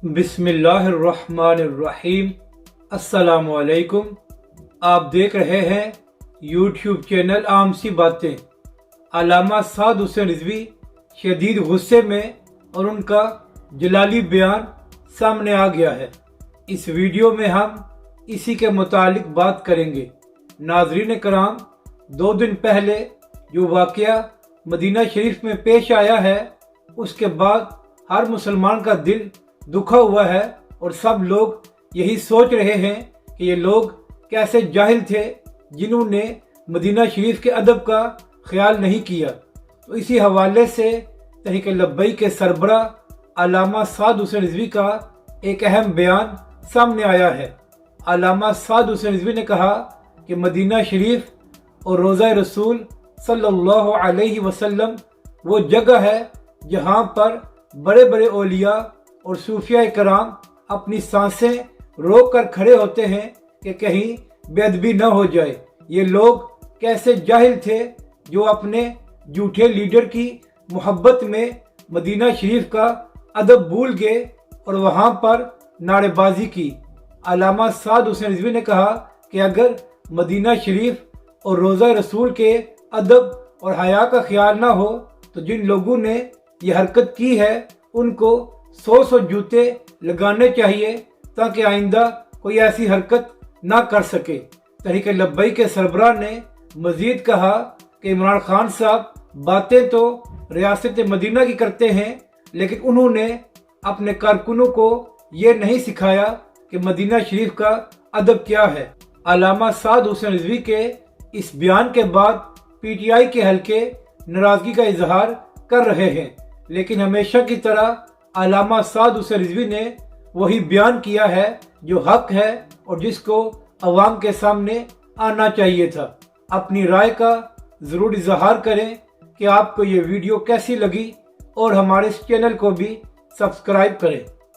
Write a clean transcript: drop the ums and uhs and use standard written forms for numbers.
बिस्मिल्लाहिर्रहमानिर्रहीम। अस्सलाम वालेकुम। आप देख रहे हैं यूट्यूब चैनल आम सी बातें। अल्लामा साद हुसैन रिजवी शदीद गुस्से में और उनका जलाली बयान सामने आ गया है। इस वीडियो में हम इसी के मुतालिक बात करेंगे। नाज़रीन कराम, 2 दिन पहले जो वाक़या मदीना शरीफ में पेश आया है, उसके बाद हर मुसलमान का दिल दुखा हुआ है और सब लोग यही सोच रहे हैं कि ये लोग कैसे जाहिल थे जिन्होंने मदीना शरीफ के अदब का ख्याल नहीं किया। तो इसी हवाले से तहरीक लब्बई के सरबरा अल्लामा साद हुसैन रिजवी का एक अहम बयान सामने आया है। अल्लामा साद हुसैन रिजवी ने कहा कि मदीना शरीफ और रोज़ा रसूल सल्लल्लाहु अलैहि वसल्लम वो जगह है जहाँ पर बड़े बड़े औलिया और सूफिया कराम अपनी सांसें रोक कर खड़े होते हैं कि कहीं बेअदबी न हो जाए। ये लोग कैसे जाहिल थे जो अपने झूठे लीडर की मोहब्बत में मदीना शरीफ का अदब भूल गए और वहाँ पर नारेबाजी की। अल्लामा साद हुसैन रिजवी ने कहा कि अगर मदीना शरीफ और रोज़ा रसूल के अदब और हया का ख्याल ना हो तो जिन लोगों ने ये हरकत की है उनको 100 जूते लगाने चाहिए ताकि आइंदा कोई ऐसी हरकत ना कर सके। तहरीक लब्बई के सरबराह ने मजीद कहा कि इमरान खान साहब बातें तो रियासत मदीना की करते हैं, लेकिन उन्होंने अपने कारकुनों को ये नहीं सिखाया कि मदीना शरीफ का अदब क्या है। अल्लामा साद हुसैन रिजवी के इस बयान के बाद PTI के हल्के नाराजगी का इजहार कर रहे हैं, लेकिन हमेशा की तरह अल्लामा साद हुसैन रिजवी ने वही बयान किया है जो हक है और जिसको अवाम के सामने आना चाहिए था। अपनी राय का ज़रूर इजहार करें कि आपको ये वीडियो कैसी लगी और हमारे इस चैनल को भी सब्सक्राइब करें।